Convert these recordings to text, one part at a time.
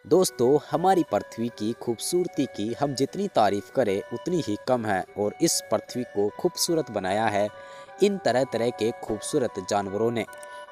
दोस्तों, हमारी पृथ्वी की खूबसूरती की हम जितनी तारीफ करें उतनी ही कम है और इस पृथ्वी को खूबसूरत बनाया है इन तरह तरह के खूबसूरत जानवरों ने।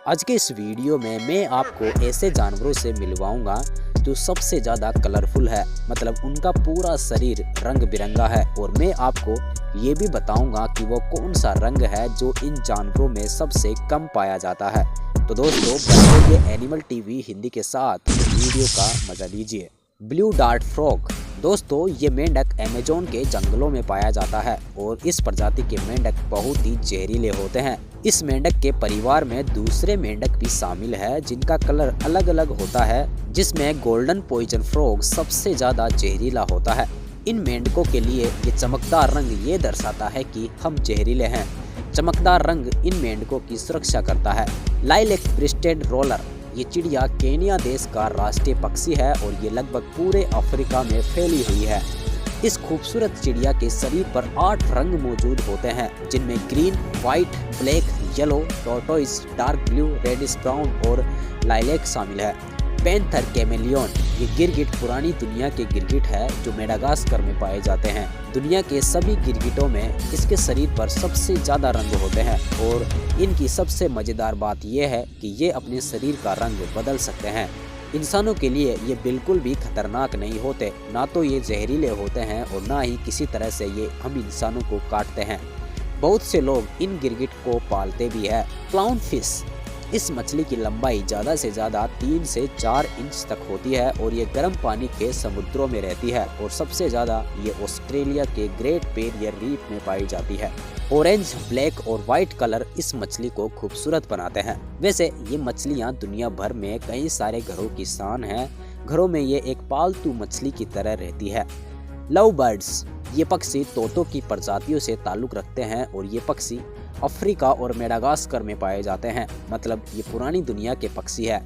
आज के इस वीडियो में मैं आपको ऐसे जानवरों से मिलवाऊंगा जो सबसे ज़्यादा कलरफुल है, मतलब उनका पूरा शरीर रंग बिरंगा है। और मैं आपको ये भी बताऊंगा कि वो कौन सा रंग है जो इन जानवरों में सबसे कम पाया जाता है। तो दोस्तों, बने रहिए एनिमल टीवी हिंदी के साथ, वीडियो का मजा लीजिए। Blue dart frog. दोस्तों, ये मेंढक अमेज़न के जंगलों में पाया जाता है और इस प्रजाति के मेंढक बहुत ही जहरीले होते हैं। इस मेंढक के परिवार में दूसरे मेंढक भी शामिल है जिनका कलर अलग अलग होता है, जिसमें गोल्डन पॉइजन फ्रॉग सबसे ज्यादा जहरीला होता है। इन मेंढकों के लिए ये चमकदार रंग ये दर्शाता है कि हम जहरीले हैं। चमकदार रंग इन मेंढकों की सुरक्षा करता है। Lilac rested roller. ये चिड़िया केन्या देश का राष्ट्रीय पक्षी है और ये लगभग पूरे अफ्रीका में फैली हुई है। इस खूबसूरत चिड़िया के शरीर पर 8 रंग मौजूद होते हैं, जिनमें green, white, black, yellow, tortoise, dark blue, reddish brown और लाइलैक शामिल है। Panther chameleon. ये गिरगिट पुरानी दुनिया के गिरगिट है जो मेडागास्कर में पाए जाते हैं। दुनिया के सभी गिरगिटों में इसके शरीर पर सबसे ज्यादा रंग होते हैं और इनकी सबसे मजेदार बात यह है कि ये अपने शरीर का रंग बदल सकते हैं। इंसानों के लिए ये बिल्कुल भी खतरनाक नहीं होते, ना तो ये जहरीले होते हैं और ना ही किसी तरह से ये हम इंसानों को काटते हैं। बहुत से लोग इन गिरगिट को पालते भी है। Clown fish. इस मछली की लंबाई ज़्यादा से ज़्यादा 3 से 4 इंच तक होती है और ये गर्म पानी के समुद्रों में रहती है और सबसे ज़्यादा ये ऑस्ट्रेलिया के ग्रेट बैरियर रीफ में पाई जाती है। ऑरेंज, ब्लैक और व्हाइट कलर इस मछली को खूबसूरत बनाते हैं। वैसे ये मछलियाँ दुनिया भर में कई सारे घरों की शान है। घरों में ये एक पालतू मछली की तरह रहती है। Love birds. ये पक्षी तोतों की प्रजातियों से ताल्लुक़ रखते हैं और ये पक्षी अफ्रीका और मेडागास्कर में पाए जाते हैं, मतलब ये पुरानी दुनिया के पक्षी है।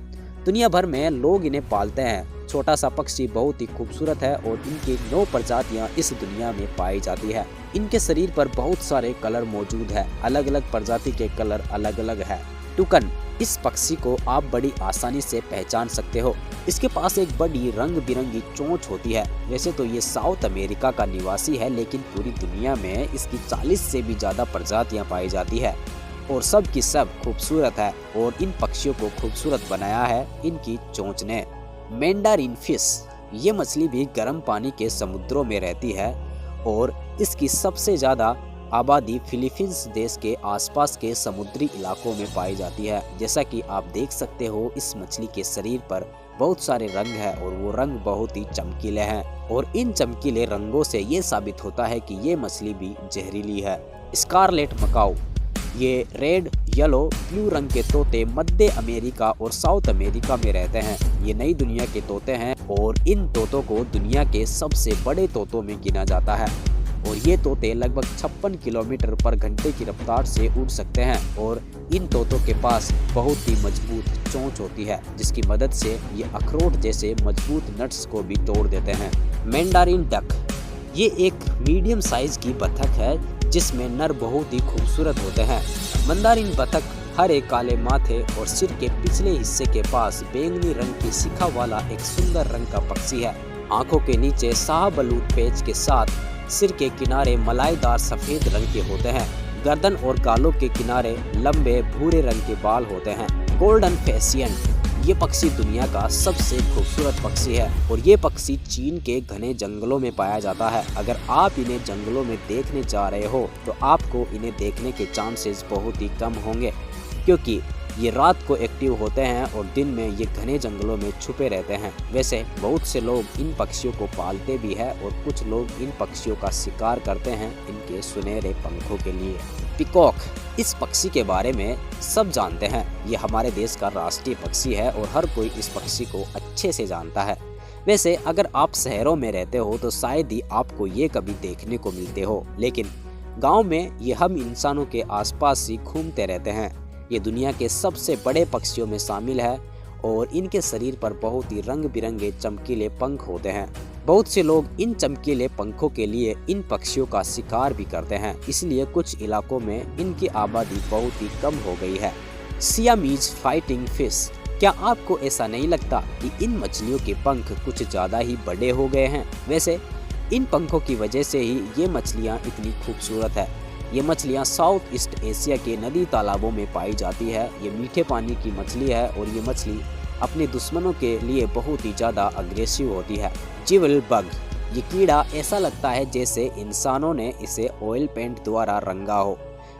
दुनिया भर में लोग इन्हें पालते हैं। छोटा सा पक्षी बहुत ही खूबसूरत है और इनकी 9 प्रजातियां इस दुनिया में पाई जाती है। इनके शरीर पर बहुत सारे कलर मौजूद है, अलग अलग प्रजाति के कलर अलग अलग है। टुकन। इस पक्षी को आप बड़ी आसानी से पहचान सकते हो। इसके पास एक बड़ी रंग बिरंगी चोंच होती है। वैसे तो ये साउथ अमेरिका का निवासी है, लेकिन पूरी दुनिया में इसकी 40 से भी ज्यादा प्रजातियां पाई जाती है और सब की सब खूबसूरत है और इन पक्षियों को खूबसूरत बनाया है इनकी चोंच ने। Mandarin fish. ये मछली भी गर्म पानी के समुद्रों में रहती है और इसकी सबसे ज्यादा आबादी फिलीपींस देश के आसपास के समुद्री इलाकों में पाई जाती है। जैसा कि आप देख सकते हो, इस मछली के शरीर पर बहुत सारे रंग हैं और वो रंग बहुत ही चमकीले हैं और इन चमकीले रंगों से ये साबित होता है कि ये मछली भी जहरीली है। Scarlet macaw. ये रेड, येलो, ब्लू रंग के तोते मध्य अमेरिका और साउथ अमेरिका में रहते हैं। ये नई दुनिया के तोते हैं और इन तोतों को दुनिया के सबसे बड़े तोतों में गिना जाता है और ये तोते लगभग 56 किलोमीटर पर घंटे की रफ्तार से उड़ सकते हैं और इन तोतों के पास बहुत ही मजबूत चोंच होती है, जिसकी मदद से ये अखरोट जैसे मजबूत नट्स को भी तोड़ देते हैं। Mandarin duck. ये एक मीडियम साइज की बतख है जिसमें नर बहुत ही खूबसूरत होते हैं। मंदारिन बतख हरे काले माथे और सिर के पिछले हिस्से के पास बैंगनी रंग की शिखा वाला एक सुंदर रंग का पक्षी है। आंखों के नीचे शाहबलूत पैच के साथ सिर के किनारे मलाईदार सफेद रंग के होते हैं। गर्दन और गालों के किनारे लंबे भूरे रंग के बाल होते हैं। Golden Friesian. ये पक्षी दुनिया का सबसे खूबसूरत पक्षी है और ये पक्षी चीन के घने जंगलों में पाया जाता है। अगर आप इन्हें जंगलों में देखने जा रहे हो तो आपको इन्हें देखने के चांसेस बहुत ही कम होंगे, क्योंकि ये रात को एक्टिव होते हैं और दिन में ये घने जंगलों में छुपे रहते हैं। वैसे बहुत से लोग इन पक्षियों को पालते भी है और कुछ लोग इन पक्षियों का शिकार करते हैं इनके सुनहरे पंखों के लिए। पिकॉक। इस पक्षी के बारे में सब जानते हैं। ये हमारे देश का राष्ट्रीय पक्षी है और हर कोई इस पक्षी को अच्छे से जानता है। वैसे अगर आप शहरों में रहते हो तो शायद ही आपको ये कभी देखने को मिलते हो, लेकिन गाँव में ये हम इंसानों के आसपास ही घूमते रहते हैं। ये दुनिया के सबसे बड़े पक्षियों में शामिल है और इनके शरीर पर बहुत ही रंग बिरंगे चमकीले पंख होते हैं। बहुत से लोग इन चमकीले पंखों के लिए इन पक्षियों का शिकार भी करते हैं, इसलिए कुछ इलाकों में इनकी आबादी बहुत ही कम हो गई है। Siamese fighting fish. क्या आपको ऐसा नहीं लगता कि इन मछलियों के पंख कुछ ज़्यादा ही बड़े हो गए हैं? वैसे इन पंखों की वजह से ही ये मछलियाँ इतनी खूबसूरत है। ये मछलियाँ साउथ ईस्ट एशिया के नदी तालाबों में पाई जाती है। ये मीठे पानी की मछली है और ये मछली अपने दुश्मनों के लिए बहुत ही ज़्यादा अग्रेसिव होती है। चिवल बग, ये कीड़ा ऐसा लगता है जैसे इंसानों ने इसे ऑयल पेंट द्वारा रंगा हो।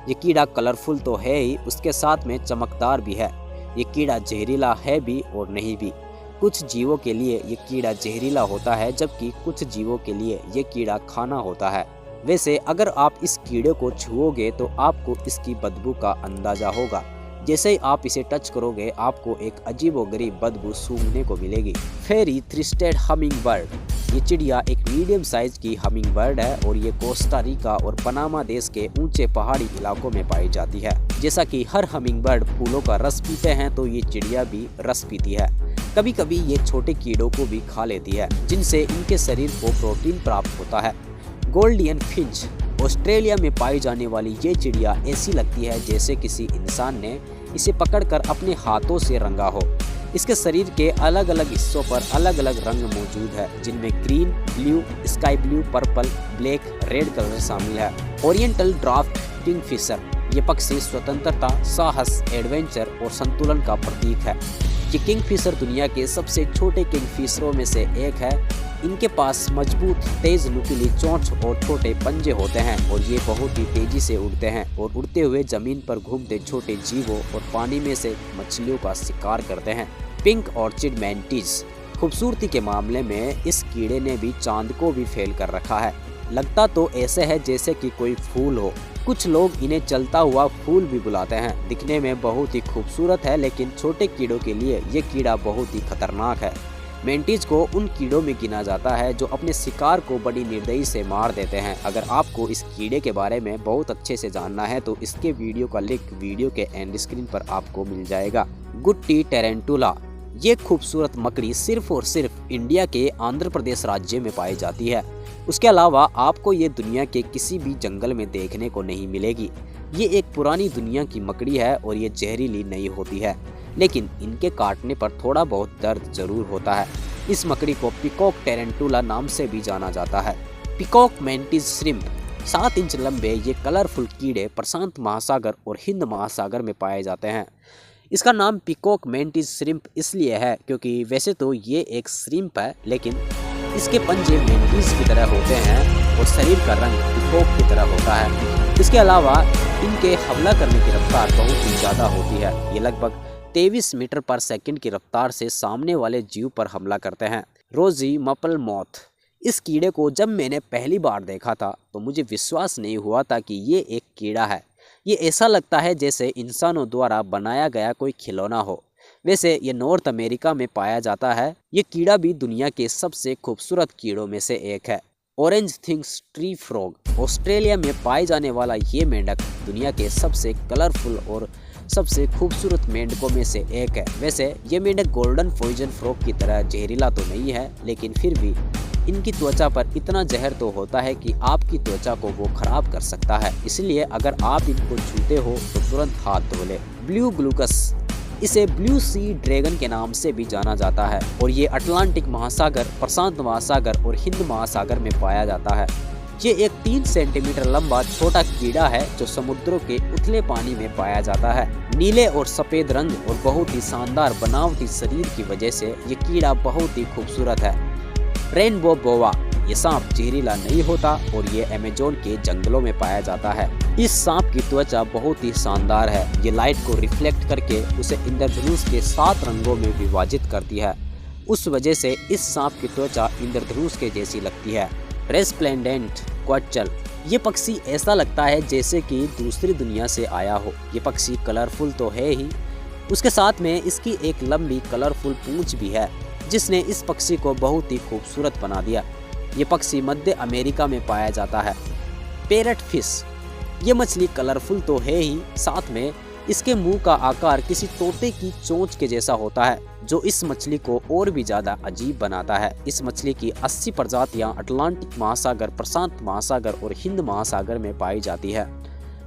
ये कीड़ा कलरफुल तो है ही, उसके साथ में चमकदार भी है। ये कीड़ा जहरीला है भी और नहीं भी। कुछ जीवों के लिए ये कीड़ा जहरीला होता है, जबकि कुछ जीवों के लिए ये कीड़ा खाना होता है। वैसे अगर आप इस कीड़े को छुओगे तो आपको इसकी बदबू का अंदाजा होगा। जैसे ही आप इसे टच करोगे आपको एक अजीबोगरीब बदबू सूंघने को मिलेगी। फेरी थ्रिस्टेड हमिंग बर्ड, ये चिड़िया एक मीडियम साइज की हमिंग बर्ड है और ये कोस्टा रिका और पनामा देश के ऊंचे पहाड़ी इलाकों में पाई जाती है। जैसा कि हर हमिंग बर्ड फूलों का रस पीते हैं तो ये चिड़िया भी रस पीती है। कभी कभी ये छोटे कीड़ों को भी खा लेती है, जिनसे इनके शरीर को प्रोटीन प्राप्त होता है। गोल्डियन फिंच, ऑस्ट्रेलिया में पाई जाने वाली ये चिड़िया ऐसी लगती है जैसे किसी इंसान ने इसे पकड़कर अपने हाथों से रंगा हो। इसके शरीर के अलग अलग हिस्सों पर अलग अलग रंग मौजूद है, जिनमें green, blue, sky blue, purple, black, red colour शामिल है। ओरिएंटल ड्राफ्ट किंगफिशर, ये पक्षी स्वतंत्रता, साहस, एडवेंचर और संतुलन का प्रतीक है। ये किंगफिशर दुनिया के सबसे छोटे किंगफिशरों में से एक है। इनके पास मजबूत, तेज नुकीली चोंच और छोटे पंजे होते हैं और ये बहुत ही तेजी से उड़ते हैं और उड़ते हुए जमीन पर घूमते छोटे जीवों और पानी में से मछलियों का शिकार करते हैं। पिंक ऑर्चिड मैंटीज, खूबसूरती के मामले में इस कीड़े ने भी चांद को भी फेल कर रखा है। लगता तो ऐसे है जैसे कि कोई फूल हो। कुछ लोग इन्हें चलता हुआ फूल भी बुलाते हैं। दिखने में बहुत ही खूबसूरत है, लेकिन छोटे कीड़ों के लिए ये कीड़ा बहुत ही खतरनाक है। मैंटीज को उन कीड़ों में गिना जाता है जो अपने शिकार को बड़ी निर्दयी से मार देते हैं। अगर आपको इस कीड़े के बारे में बहुत अच्छे से जानना है तो इसके वीडियो का लिंक वीडियो के एंड स्क्रीन पर आपको मिल जाएगा। गुट्टी टेरेंटुला, ये खूबसूरत मकड़ी सिर्फ और सिर्फ इंडिया के आंध्र प्रदेश राज्य में पाई जाती है। उसके अलावा आपको ये दुनिया के किसी भी जंगल में देखने को नहीं मिलेगी। ये एक पुरानी दुनिया की मकड़ी है और ये जहरीली नहीं होती है, लेकिन इनके काटने पर थोड़ा बहुत दर्द जरूर होता है। इस मकड़ी को पिकॉक टेरेंटुला नाम से भी जाना जाता है। पिकॉक मैंटिस श्रिम्प, 7 इंच लंबे ये कलरफुल कीड़े प्रशांत महासागर और हिंद महासागर में पाए जाते हैं। इसका नाम पिकॉक मैंटिस श्रिम्प इसलिए है क्योंकि वैसे तो ये एक श्रिम्प है, लेकिन इसके पंजे मैंटिस की तरह होते हैं और शरीर का रंग पिकॉक की तरह होता है। इसके अलावा इनके हमला करने की रफ्तार बहुत ही ज़्यादा होती है। ये लगभग 23 मीटर पर सेकंड की रफ्तार से सामने वाले जीव पर हमला करते हैं। रोजी मपल मॉथ, इस कीड़े को जब मैंने पहली बार देखा था तो मुझे विश्वास नहीं हुआ था कि ये एक कीड़ा है। ये ऐसा लगता है जैसे इंसानों द्वारा बनाया गया कोई खिलौना हो। वैसे ये नॉर्थ अमेरिका में पाया जाता है। ये कीड़ा भी दुनिया के सबसे खूबसूरत कीड़ों में से एक है। Orange things tree frog, Australia में पाए जाने वाला ये मेंढक दुनिया के सबसे कलरफुल और सबसे खूबसूरत मेंढकों में से एक है। वैसे ये मेंढक गोल्डन पॉइजन फ्रॉग की तरह जहरीला तो नहीं है, लेकिन फिर भी इनकी त्वचा पर इतना जहर तो होता है कि आपकी त्वचा को वो खराब कर सकता है। इसलिए अगर आप इनको छूते हो तो तुरंत हाथ धो ले। ब्लू ग्लूकस, इसे ब्लू सी ड्रैगन के नाम से भी जाना जाता है और ये अटलांटिक महासागर, प्रशांत महासागर और हिंद महासागर में पाया जाता है। ये एक 3 सेंटीमीटर लंबा छोटा कीड़ा है जो समुद्रों के उथले पानी में पाया जाता है। नीले और सफेद रंग और बहुत ही शानदार बनावटी शरीर की वजह से ये कीड़ा बहुत ही खूबसूरत है। रेनबो बोआ, ये सांप जहरीला नहीं होता और ये अमेज़न के जंगलों में पाया जाता है। इस सांप की त्वचा बहुत ही शानदार है। ये लाइट को रिफ्लेक्ट करके उसे इंद्रधनुष के 7 रंगों में विभाजित करती है। उस वजह से इस सांप की त्वचा इंद्रधनुष के जैसी लगती है। रेस्प्लेंडेंट क्वचल, ये पक्षी ऐसा लगता है जैसे कि दूसरी दुनिया से आया हो। ये पक्षी कलरफुल तो है ही, उसके साथ में इसकी एक लंबी कलरफुल पूंछ भी है जिसने इस पक्षी को बहुत ही खूबसूरत बना दिया। ये पक्षी मध्य अमेरिका में पाया जाता है। पैरट फिश, ये मछली कलरफुल तो है ही, साथ में इसके मुंह का आकार किसी तोते की चोंच के जैसा होता है जो इस मछली को और भी ज़्यादा अजीब बनाता है। इस मछली की 80 प्रजातियां अटलांटिक महासागर, प्रशांत महासागर और हिंद महासागर में पाई जाती है।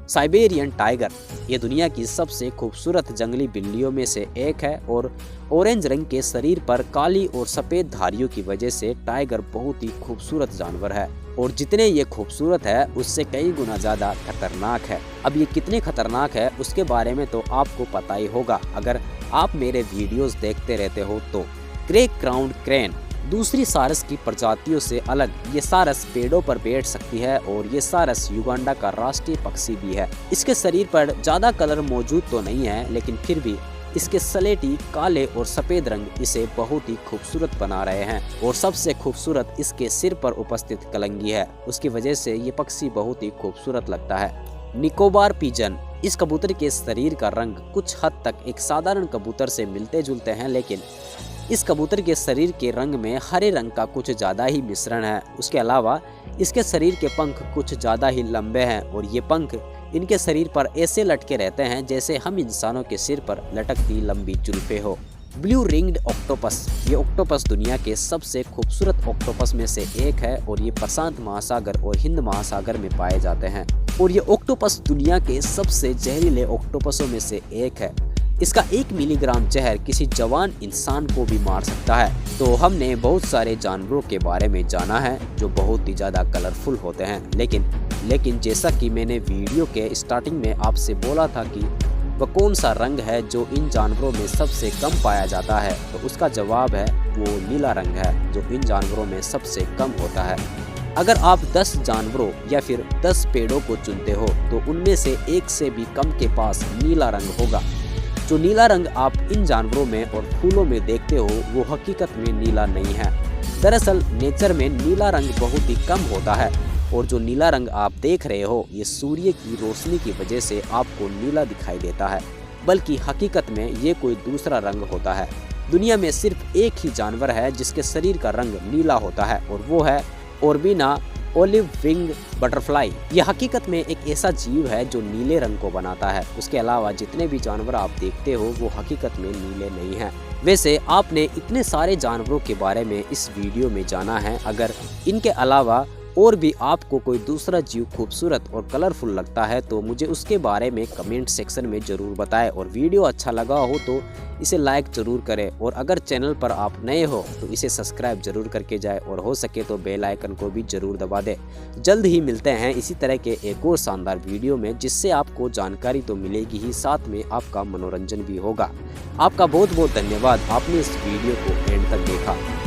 साइबेरियन टाइगर ये दुनिया की सबसे खूबसूरत जंगली बिल्लियों में से एक है और ऑरेंज रंग के शरीर पर काली और सफ़ेद धारियों की वजह से टाइगर बहुत ही खूबसूरत जानवर है और जितने ये खूबसूरत है उससे कई गुना ज़्यादा खतरनाक है। अब ये कितने खतरनाक है उसके बारे में तो आपको पता ही होगा अगर आप मेरे वीडियोस देखते रहते हो तो। ग्रे क्राउन्ड क्रेन दूसरी सारस की प्रजातियों से अलग ये सारस पेड़ों पर बैठ सकती है और ये सारस युगांडा का राष्ट्रीय पक्षी भी है। इसके शरीर पर ज़्यादा कलर मौजूद तो नहीं है लेकिन फिर भी इसके सलेटी काले और सफ़ेद रंग इसे बहुत ही खूबसूरत बना रहे हैं और सबसे खूबसूरत इसके सिर पर उपस्थित कलंगी है। उसकी वजह से ये पक्षी बहुत ही खूबसूरत लगता है। निकोबार पिजन इस कबूतर के शरीर का रंग कुछ हद तक एक साधारण कबूतर से मिलते जुलते हैं लेकिन इस कबूतर के शरीर के रंग में हरे रंग का कुछ ज़्यादा ही मिश्रण है। उसके अलावा इसके शरीर के पंख कुछ ज़्यादा ही लंबे हैं और ये पंख इनके शरीर पर ऐसे लटके रहते हैं जैसे हम इंसानों के सिर पर लटकती लंबी जुल्फे हो। ब्लू रिंग्ड ऑक्टोपस ये ऑक्टोपस दुनिया के सबसे खूबसूरत ऑक्टोपस में से एक है और ये प्रशांत महासागर और हिंद महासागर में पाए जाते हैं और ये ऑक्टोपस दुनिया के सबसे जहरीले ऑक्टोपसों में से एक है। इसका 1 मिलीग्राम जहर किसी जवान इंसान को भी मार सकता है। तो हमने बहुत सारे जानवरों के बारे में जाना है जो बहुत ही ज़्यादा कलरफुल होते हैं लेकिन जैसा कि मैंने वीडियो के स्टार्टिंग में आपसे बोला था कि वह कौन सा रंग है जो इन जानवरों में सबसे कम पाया जाता है तो उसका जवाब है वो नीला रंग है जो इन जानवरों में सबसे कम होता है। अगर आप 10 जानवरों या फिर 10 पेड़ों को चुनते हो तो उनमें से एक से भी कम के पास नीला रंग होगा। जो नीला रंग आप इन जानवरों में और फूलों में देखते हो वो हकीकत में नीला नहीं है। दरअसल नेचर में नीला रंग बहुत ही कम होता है और जो नीला रंग आप देख रहे हो ये सूर्य की रोशनी की वजह से आपको नीला दिखाई देता है बल्कि हकीकत में ये कोई दूसरा रंग होता है। दुनिया में सिर्फ एक ही जानवर है जिसके शरीर का रंग नीला होता है और वो है ऑर्बिना ओलिव विंग बटरफ्लाई। यह हकीकत में एक ऐसा जीव है जो नीले रंग को बनाता है। उसके अलावा जितने भी जानवर आप देखते हो वो हकीकत में नीले नहीं हैं। वैसे आपने इतने सारे जानवरों के बारे में इस वीडियो में जाना है। अगर इनके अलावा और भी आपको कोई दूसरा जीव खूबसूरत और कलरफुल लगता है तो मुझे उसके बारे में कमेंट सेक्शन में ज़रूर बताएं और वीडियो अच्छा लगा हो तो इसे लाइक ज़रूर करें और अगर चैनल पर आप नए हो तो इसे सब्सक्राइब ज़रूर करके जाए और हो सके तो बेल आइकन को भी ज़रूर दबा दें। जल्द ही मिलते हैं इसी तरह के एक और शानदार वीडियो में जिससे आपको जानकारी तो मिलेगी ही साथ में आपका मनोरंजन भी होगा। आपका बहुत बहुत धन्यवाद आपने इस वीडियो को एंड तक देखा।